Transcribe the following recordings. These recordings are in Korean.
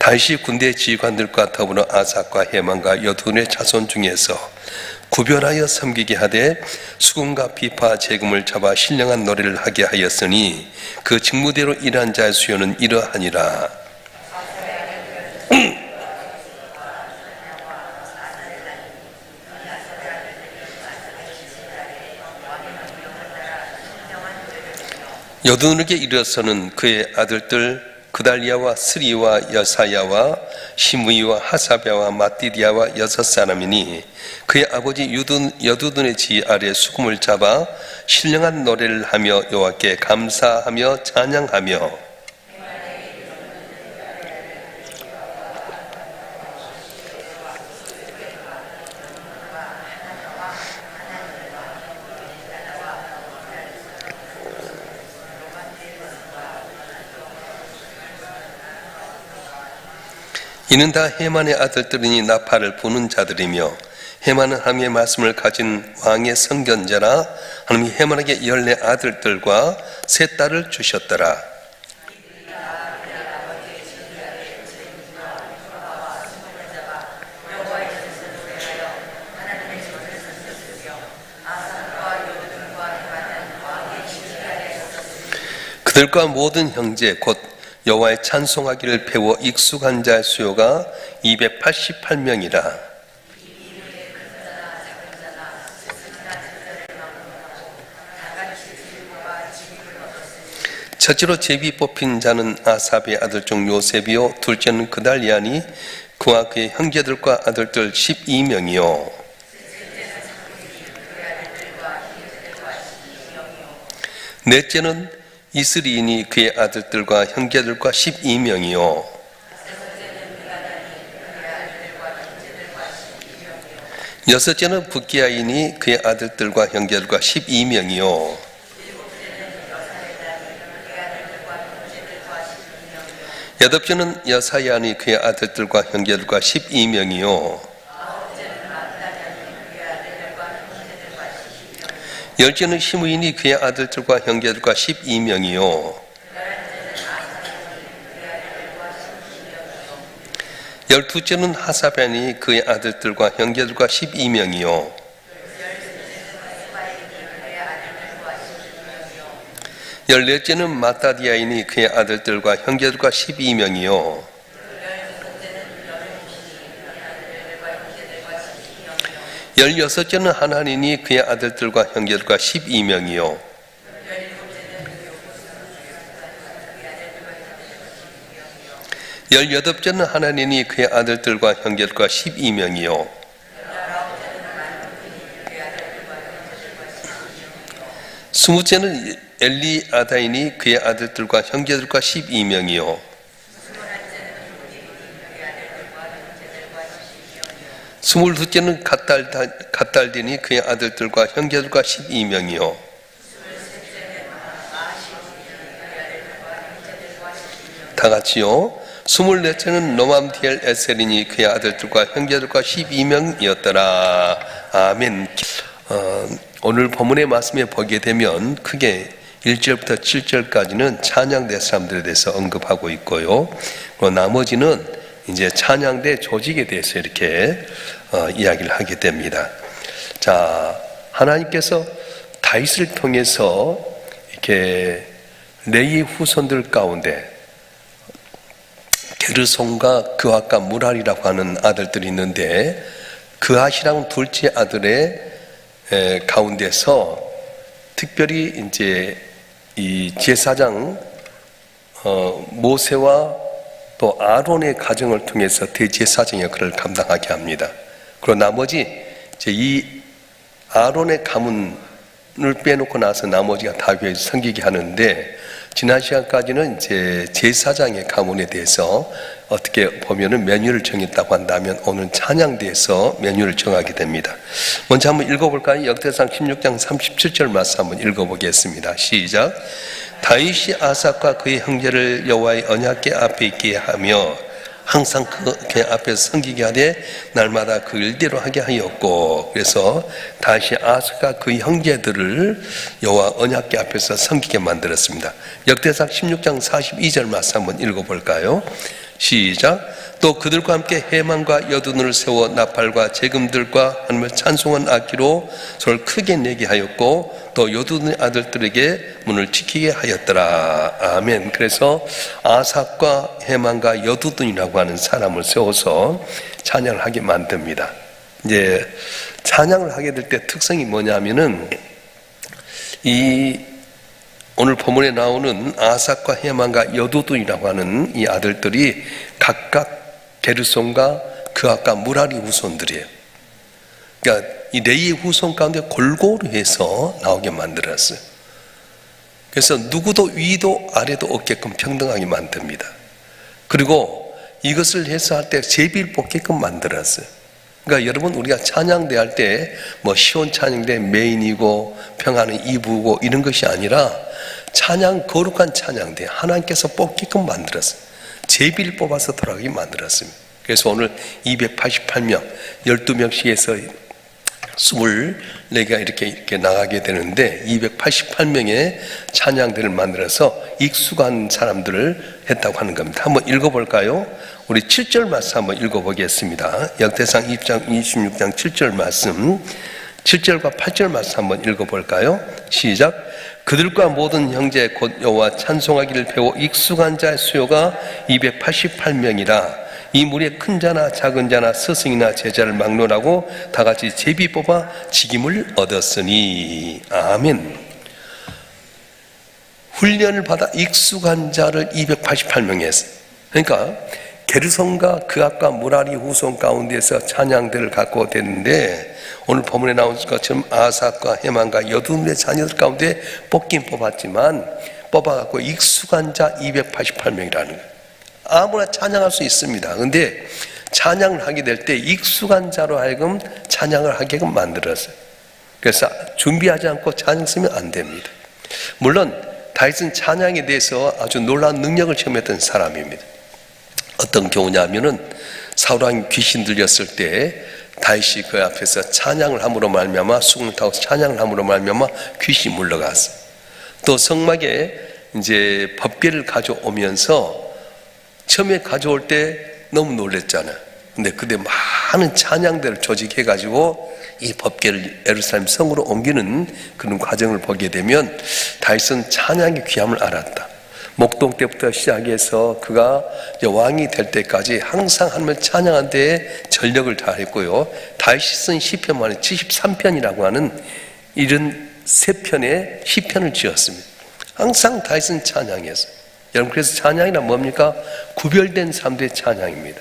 다윗이 군대 지휘관들과 더불어 아삭과 헤만과 여두둔의 자손 중에서 구별하여 섬기게 하되 수금과 비파 재금을 잡아 신령한 노래를 하게 하였으니 그 직무대로 일한 자의 수요는 이러하니라. 여두둔에게 이르러서는 그의 아들들 그달리아와 스리와 여사야와 시므이와 하사랴와 마띠디아와 6사람이니 그의 아버지 여두둔의 지휘 아래 수금을 잡아 신령한 노래를 하며 여호와께 감사하며 찬양하며 이는 다 헤만의 아들들이니 나팔을 부는 자들이며 헤만은 하나님의 말씀을 가진 왕의 선견자라. 하나님이 헤만에게 14 아들들과 3 딸을 주셨더라. 그들과 모든 형제 곧 여호와의 찬송하기를 배워 익숙한 자의 수요가 288명이라. 첫째로 제비 뽑힌 자는 아삽의 아들 중 요셉이요 둘째는 그달리아니 그와 그의 형제들과 아들들 12명이요 넷째는 이스리인이 그의 아들들과 형제들과 12명이요 여섯째는 부기야인이 그의 아들들과 형제들과 12명이요 여덟째는 여사야니 그의 아들들과 형제들과 12명이요 열째는 시므이니 그의 아들들과 형제들과 12명이요 열두째는 하사랴니 그의 아들들과 형제들과 12명이요 열넷째는 마따디아이니 그의 아들들과 형제들과 12명이요 열여섯째는 하나니니 그의 아들들과 형제들과 12명이요 열여덟째는 하나니니 그의 아들들과 형제들과 12명이요 스무째는 엘리아다이니 그의 아들들과 형제들과 12명이요 스물둘째는 갓달디니 그의 아들들과 형제들과 12명이요 다같이요 스물넷째는 노맘디엘 에셀이니 그의 아들들과 형제들과 12명이었더라 아멘. 오늘 본문의 말씀에 보게 되면 크게 1절부터 7절까지는 찬양대 사람들에 대해서 언급하고 있고요 나머지는 이제 찬양대 조직에 대해서 이렇게 이야기를 하게 됩니다. 자, 하나님께서 다윗을 통해서 이렇게 레위 후손들 가운데 게르손과 그앗과 무랄이라고 하는 아들들이 있는데 그앗이랑 둘째 아들의 가운데서 특별히 이제 이 제사장 모세와 또 아론의 가정을 통해서 대제사장 역할을 감당하게 합니다. 그리고 나머지 이제 이 아론의 가문을 빼놓고 나서 나머지가 다윗을 섬기게 하는데 지난 시간까지는 이제 제사장의 가문에 대해서 어떻게 보면은 메뉴를 정했다고 한다면 오늘 찬양대에서 메뉴를 정하게 됩니다. 먼저 한번 읽어볼까요? 역대상 16장 37절 말씀 한번 읽어보겠습니다. 시작. 다윗이 아삭과 그의 형제를 여호와의 언약궤 앞에 있게 하며 항상 그 앞에서 섬기게 하되 날마다 그 일대로 하게 하였고 그래서 다시 아삭과 그의 형제들을 여호와 언약궤 앞에서 섬기게 만들었습니다. 역대상 16장 42절 말씀 한번 읽어볼까요? 시작. 또 그들과 함께 해만과 여두눈을 세워 나팔과 재금들과 하나님을 찬송한 악기로 소리를 크게 내게 하였고 또 여두눈의 아들들에게 문을 지키게 하였더라. 아멘. 그래서 아삭과 해만과 여두눈이라고 하는 사람을 세워서 찬양을 하게 만듭니다. 이제 찬양을 하게 될 때 특성이 뭐냐면은 이 오늘 본문에 나오는 아삭과 해만과 여두둔이라고 하는 이 아들들이 각각 게르손과 그앗과 무라리 후손들이에요. 그러니까 이 레위 후손 가운데 골고루 해서 나오게 만들었어요. 그래서 누구도 위도 아래도 없게끔 평등하게 만듭니다. 그리고 이것을 해서 할 때 제비를 뽑게끔 만들었어요. 그러니까 여러분, 우리가 찬양대 할 때 뭐 시온 찬양대 메인이고 평화는 2부고 이런 것이 아니라 찬양, 거룩한 찬양대 하나님께서 뽑게끔 만들었어요. 제비를 뽑아서 돌아가게 만들었습니다. 그래서 오늘 288명 12명씩에서 24개가 이렇게 나가게 되는데 288명의 찬양대를 만들어서 익숙한 사람들을 했다고 하는 겁니다. 한번 읽어볼까요? 우리 7절 말씀 한번 읽어보겠습니다. 역대상 26장 7절 말씀, 7절과 8절 말씀 한번 읽어볼까요? 시작. 그들과 모든 형제 곧 여호와 찬송하기를 배워 익숙한 자의 수요가 288명이라 이 무리에 큰 자나 작은 자나 스승이나 제자를 막론하고 다 같이 제비 뽑아 직임을 얻었으니. 아멘. 훈련을 받아 익숙한 자를 288명이 했어요. 그러니까 게르손과 그앗과 무라리 후손 가운데서 찬양대를 갖고 됐는데 오늘 본문에 나온 것처럼 아삭과 해만과 여두눈의 자녀들 가운데 뽑긴 뽑았지만 뽑아갖고 익숙한 자 288명이라는 거예요. 아무나 찬양할 수 있습니다. 근데 찬양을 하게 될 때 익숙한 자로 하여금 찬양을 하게끔 만들었어요. 그래서 준비하지 않고 찬양 쓰면 안 됩니다. 물론 다윗은 찬양에 대해서 아주 놀라운 능력을 체험했던 사람입니다. 어떤 경우냐면은 사울왕이 귀신 들렸을 때 다윗이 그 앞에서 찬양을 함으로 말미암아 수금을 타고 찬양을 함으로 말미암아 귀신이 물러갔어요. 또 성막에 이제 법궤를 가져오면서 처음에 가져올 때 너무 놀랬잖아요. 근데 그때 많은 찬양대를 조직해가지고 이 법궤를 예루살렘 성으로 옮기는 그런 과정을 보게 되면 다윗은 찬양의 귀함을 알았다. 목동 때부터 시작해서 그가 이제 왕이 될 때까지 항상 하나님을 찬양한 데에 전력을 다했고요. 다윗이 쓴 시편만에 73편이라고 하는 73편의 시편을 지었습니다. 항상 다윗은 찬양이었어요. 여러분, 그래서 찬양이란 뭡니까? 구별된 사람들의 찬양입니다.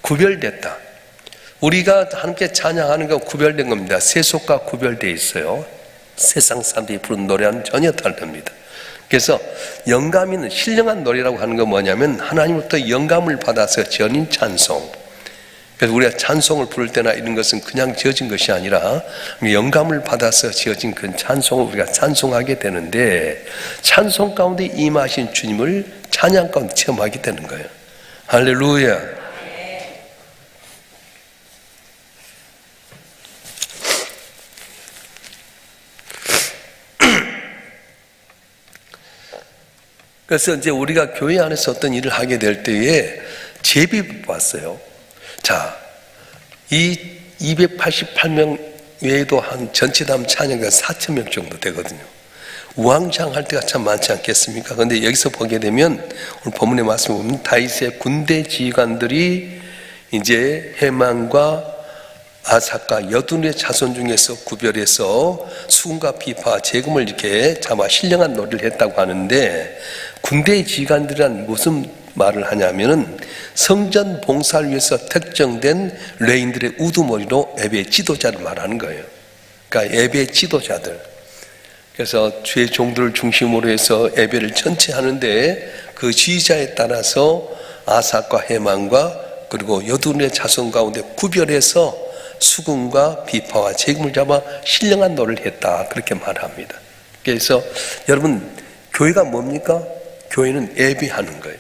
구별됐다. 우리가 함께 찬양하는 거 구별된 겁니다. 세속과 구별되어 있어요. 세상 사람들이 부르는 노래와는 전혀 다릅니다. 그래서 영감 있는 신령한 노래라고 하는 건 뭐냐면 하나님부터 영감을 받아서 지어진 찬송. 그래서 우리가 찬송을 부를 때나 이런 것은 그냥 지어진 것이 아니라 영감을 받아서 지어진 그 찬송을 우리가 찬송하게 되는데 찬송 가운데 임하신 주님을 찬양 가운데 체험하게 되는 거예요. 할렐루야. 그래서 이제 우리가 교회 안에서 어떤 일을 하게 될 때에 제비 뽑았어요. 자, 이 288명 외에도 한 전체 다 찬양가 4,000명 정도 되거든요. 우왕좌왕할 때가 참 많지 않겠습니까? 그런데 여기서 보게 되면 오늘 본문의 말씀을 보면 다윗의 군대 지휘관들이 이제 해만과 아삭과 여두눈의 자손 중에서 구별해서 수금과 비파, 재금을 이렇게 잡아 신령한 노래를 했다고 하는데 군대의 지휘관들이란 무슨 말을 하냐면은 성전 봉사를 위해서 특정된 레인들의 우두머리로 예배 지도자를 말하는 거예요. 그러니까 예배 지도자들. 그래서 주의 종들을 중심으로 해서 예배를 전체 하는데 그 지휘자에 따라서 아삭과 해만과 그리고 여두눈의 자손 가운데 구별해서 수금과 비파와 재금을 잡아 신령한 노래를 했다, 그렇게 말합니다. 그래서 여러분, 교회가 뭡니까? 교회는 예배하는 거예요.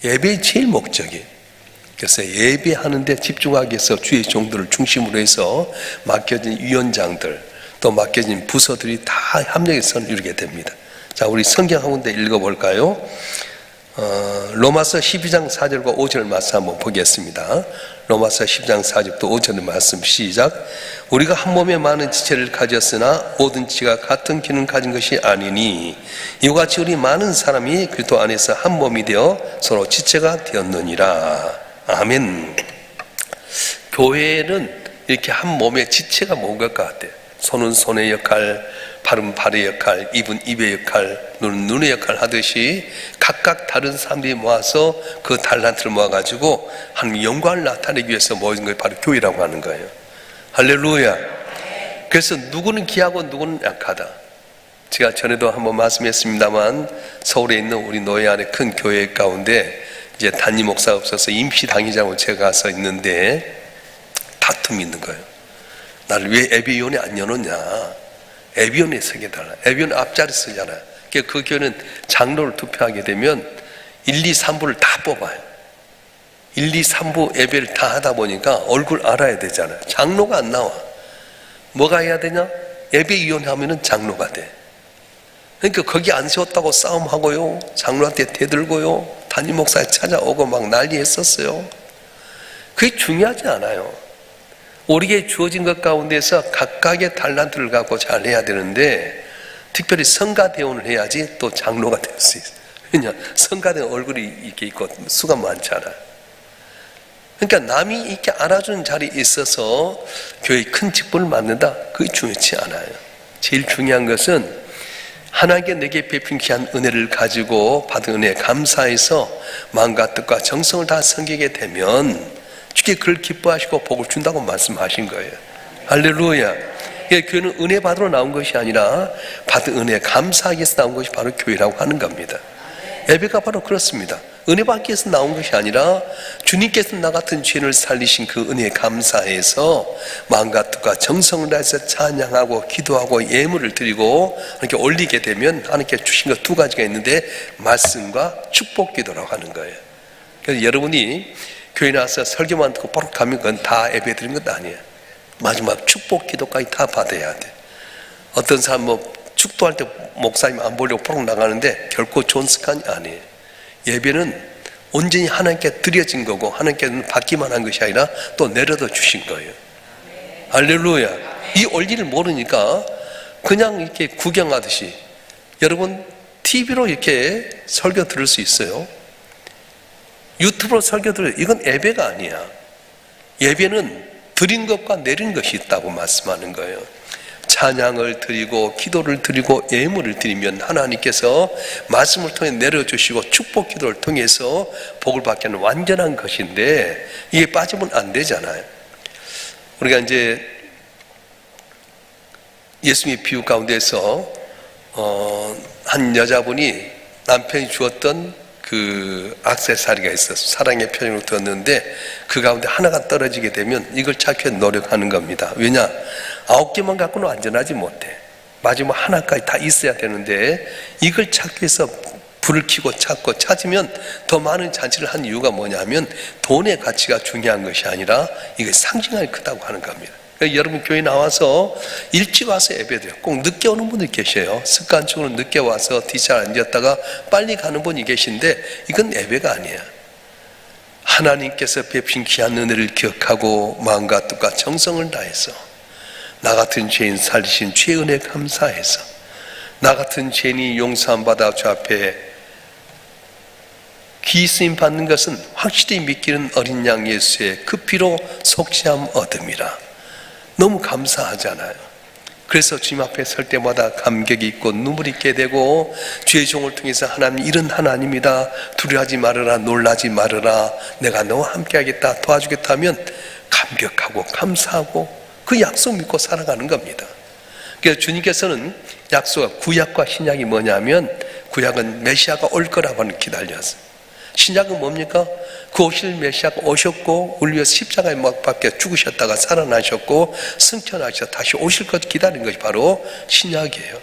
예배의 제일 목적이에요. 그래서 예배하는 데 집중하기 위해서 주의 종들을 중심으로 해서 맡겨진 위원장들 또 맡겨진 부서들이 다 협력해서 이루게 됩니다. 자, 우리 성경 한 군데 읽어볼까요? 로마서 12장 4절과 5절 말씀 한번 보겠습니다. 로마서 12장 4절부터 5절의 말씀 시작. 우리가 한 몸에 많은 지체를 가졌으나 모든 지체가 같은 기능을 가진 것이 아니니 이와 같이 우리 많은 사람이 그리스도 안에서 한 몸이 되어 서로 지체가 되었느니라. 아멘. 교회는 이렇게 한 몸의 지체가 뭔 것 같아요. 손은 손의 역할, 발은 발의 역할, 입은 입의 역할, 눈은 눈의 역할 하듯이 각각 다른 사람들이 모아서 그 달란트를 모아가지고 하나님의 영광을 나타내기 위해서 모인 것이 바로 교회라고 하는 거예요. 할렐루야. 그래서 누구는 귀하고 누구는 약하다. 제가 전에도 한번 말씀했습니다만 서울에 있는 우리 노예 안에 큰 교회 가운데 이제 단임 목사가 없어서 임시 당의장으로 제가 가서 있는데 다툼이 있는 거예요. 나를 왜 예배위원회 안 여놓냐. 예배위원회에 서게 달라. 예배위원회 앞자리 쓰잖아. 그 교회는 장로를 투표하게 되면 1, 2, 3부를 다 뽑아요. 1, 2, 3부 예배를 다 하다 보니까 얼굴 알아야 되잖아요. 장로가 안 나와. 뭐가 해야 되냐? 예배위원회 하면은 장로가 돼. 그러니까 거기 안 세웠다고 싸움하고요. 장로한테 대들고요. 담임 목사에 찾아오고 막 난리했었어요. 그게 중요하지 않아요. 우리에게 주어진 것 가운데서 각각의 달란트를 갖고 잘 해야 되는데 특별히 성가대원을 해야지 또 장로가 될 수 있어요. 왜냐? 성가대원 얼굴이 이렇게 있고 수가 많잖아. 그러니까 남이 이렇게 알아주는 자리에 있어서 교회에 큰 직분을 맡는다? 그게 중요치 않아요. 제일 중요한 것은 하나님께 내게 베푼 귀한 은혜를 가지고 받은 은혜에 감사해서 마음과 뜻과 정성을 다 섬기게 되면 주께 그를 기뻐하시고 복을 준다고 말씀하신 거예요. 할렐루야. 교회는 은혜 받으러 나온 것이 아니라 받은 은혜에 감사하기 위해서 나온 것이 바로 교회라고 하는 겁니다. 예배가 바로 그렇습니다. 은혜 받기 위해서 나온 것이 아니라 주님께서 나 같은 죄인을 살리신 그 은혜에 감사해서 마음과 뜻과 정성을 다해서 찬양하고 기도하고 예물을 드리고 이렇게 올리게 되면 하나님께 주신 것 두 가지가 있는데 말씀과 축복 기도라고 하는 거예요. 그래서 여러분이 교회 나와서 설교만 듣고 바로 가면 그건 다 예배 드린 것 아니에요. 마지막 축복 기도까지 다 받아야 돼. 어떤 사람 축도할 때 목사님 안 보려고 바로 나가는데 결코 좋은 습관이 아니에요. 예배는 온전히 하나님께 드려진 거고 하나님께는 받기만 한 것이 아니라 또 내려다 주신 거예요. 할렐루야. 이 원리를 모르니까 그냥 이렇게 구경하듯이 여러분 TV로 이렇게 설교 들을 수 있어요. 유튜브로 설교 들어요. 이건 예배가 아니야. 예배는 드린 것과 내린 것이 있다고 말씀하는 거예요. 찬양을 드리고 기도를 드리고 예물을 드리면 하나님께서 말씀을 통해 내려주시고 축복 기도를 통해서 복을 받게 하는 완전한 것인데 이게 빠지면 안 되잖아요. 우리가 이제 예수님의 비유 가운데서 한 여자분이 남편이 주었던 그 액세서리가 있어서 사랑의 표현으로 들었는데 그 가운데 하나가 떨어지게 되면 이걸 찾기 위해 노력하는 겁니다. 왜냐? 9개만 갖고는 안전하지 못해. 마지막 하나까지 다 있어야 되는데 이걸 찾기 위해서 불을 켜고 찾으면 더 많은 잔치를 한 이유가 뭐냐면 돈의 가치가 중요한 것이 아니라 이게 상징감이 크다고 하는 겁니다. 그러니까 여러분 교회 나와서 일찍 와서 예배드려요. 꼭 늦게 오는 분들 계셔요. 습관적으로 늦게 와서 뒤잘 앉았다가 빨리 가는 분이 계신데 이건 예배가 아니야. 하나님께서 베푸신 귀한 은혜를 기억하고 마음과 뜻과 정성을 다해서 나 같은 죄인 살리신 죄의 은혜에 감사해서 나 같은 죄인이 용서함 받아 주 앞에 기쓰임 받는 것은 확실히 믿기는 어린 양 예수의 그 피로 속죄함 얻음이라. 너무 감사하잖아요. 그래서 주님 앞에 설 때마다 감격이 있고 눈물이 있게 되고 주의 종을 통해서 하나님 이런 하나님이다. 두려워하지 말아라. 놀라지 말아라. 내가 너와 함께 하겠다. 도와주겠다 하면 감격하고 감사하고 그 약속 믿고 살아가는 겁니다. 그래서 주님께서는 약속, 구약과 신약이 뭐냐면 구약은 메시아가 올 거라고 하는 기다렸어요. 신약은 뭡니까? 그 오실 메시아가 오셨고 우리 위해서 십자가에 못 박혀 죽으셨다가 살아나셨고 승천하셔서 다시 오실 것 기다리는 것이 바로 신약이에요.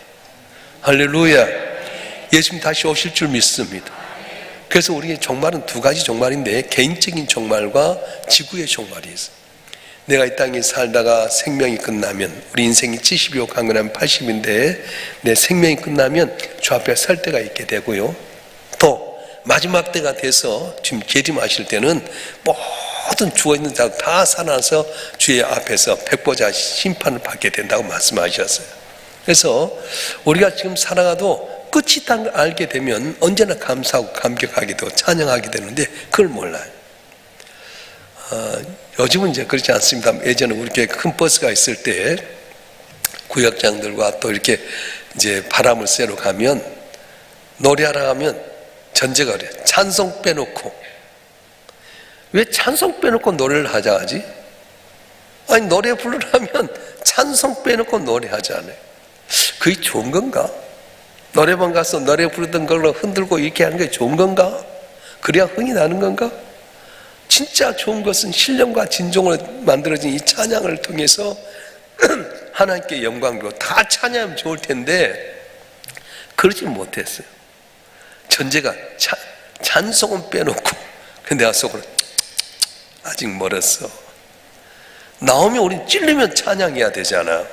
할렐루야. 예수님 다시 오실 줄 믿습니다. 그래서 우리의 종말은 두 가지 종말인데 개인적인 종말과 지구의 종말이 있어요. 내가 이 땅에 살다가 생명이 끝나면 우리 인생이 70이고 강건하면 80인데 내 생명이 끝나면 주 앞에 설 때가 있게 되고요. 또 마지막 때가 돼서 지금 재림하실 때는 모든 죽어있는 자 다 살아나서 주의 앞에서 백보자 심판을 받게 된다고 말씀하셨어요. 그래서 우리가 지금 살아가도 끝이 있다는 걸 알게 되면 언제나 감사하고 감격하게 되고 찬양하게 되는데 그걸 몰라요. 요즘은 이제 그렇지 않습니다. 예전에 우리 교회 큰 버스가 있을 때 구역장들과 또 이렇게 이제 바람을 쐬러 가면 노래하러 가면 전제가 그래요. 찬송 빼놓고. 왜 찬송 빼놓고 노래를 하자 하지? 아니 노래 부르려면 찬송 빼놓고 노래하잖아요. 그게 좋은 건가? 노래방 가서 노래 부르던 걸로 흔들고 이렇게 하는 게 좋은 건가? 그래야 흥이 나는 건가? 진짜 좋은 것은 신령과 진정으로 만들어진 이 찬양을 통해서 하나님께 영광으로 다 찬양하면 좋을 텐데 그러지 못했어요. 전제가 찬송은 빼놓고 근데 내가 속으로 아직 멀었어. 나오면 우린 찔리면 찬양해야 되잖아.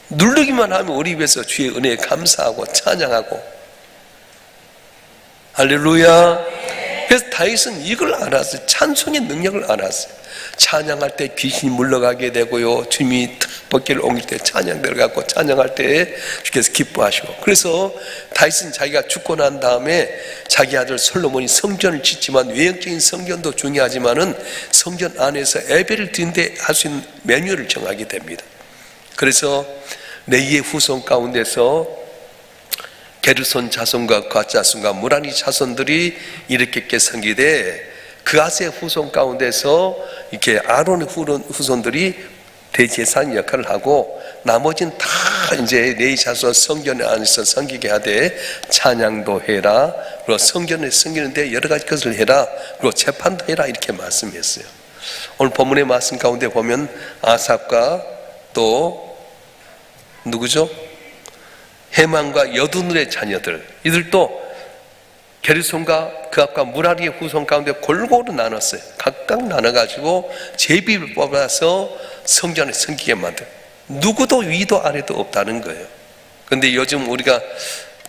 누르기만 하면 우리 입에서 주의 은혜에 감사하고 찬양하고 할렐루야. 그래서 다윗은 이걸 알았어요. 찬송의 능력을 알았어요. 찬양할 때 귀신이 물러가게 되고요, 주님이 벗개를 옮길 때 찬양 들어가고 찬양할 때 주께서 기뻐하시고. 그래서 다윗은 자기가 죽고 난 다음에 자기 아들 솔로몬이 성전을 짓지만 외형적인 성전도 중요하지만은 성전 안에서 예배를 드리는데 할 수 있는 메뉴를 정하게 됩니다. 그래서 레위의 후손 가운데서 게르손 자손과 갓 자손과 무라리 자손들이 이렇게 성기되 그앗의 후손 가운데서 이렇게 아론의 후손들이 대제사장 역할을 하고 나머지는 다 이제 레위 자손 성전 안에서 섬기게 하되 찬양도 해라, 그리고 성전에 섬기는데 여러 가지 것을 해라, 그리고 재판도 해라 이렇게 말씀했어요. 오늘 본문의 말씀 가운데 보면 아삽과 또 누구죠? 해만과 여두눌의 자녀들, 이들도 게르손과 그압과 무라리의 후손 가운데 골고루 나눴어요. 각각 나눠가지고 제비를 뽑아서 성전에 섬기게 만들. 누구도 위도 아래도 없다는 거예요. 근데 요즘 우리가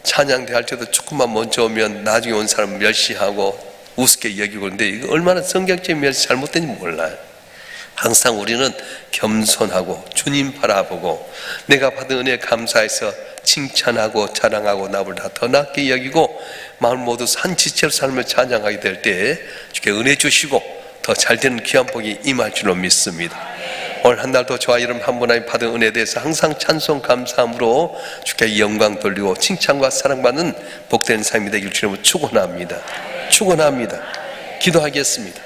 찬양대 할 때도 조금만 먼저 오면 나중에 온 사람 멸시하고 우습게 여기고 그런데 이거 얼마나 성경적인 멸시 잘못된지 몰라요. 항상 우리는 겸손하고 주님 바라보고 내가 받은 은혜에 감사해서 칭찬하고 자랑하고 나를 다 더 낫게 여기고 마음 모두 산지체로 삶을 찬양하게 될 때 주께 은혜 주시고 더 잘되는 귀한 복이 임할 줄로 믿습니다. 오늘 한 날도 저와 여러분 한 분씩 받은 은혜에 대해서 항상 찬송 감사함으로 주께 영광 돌리고 칭찬과 사랑받는 복된 삶이 되길 주님으로 축원합니다. 축원합니다. 기도하겠습니다.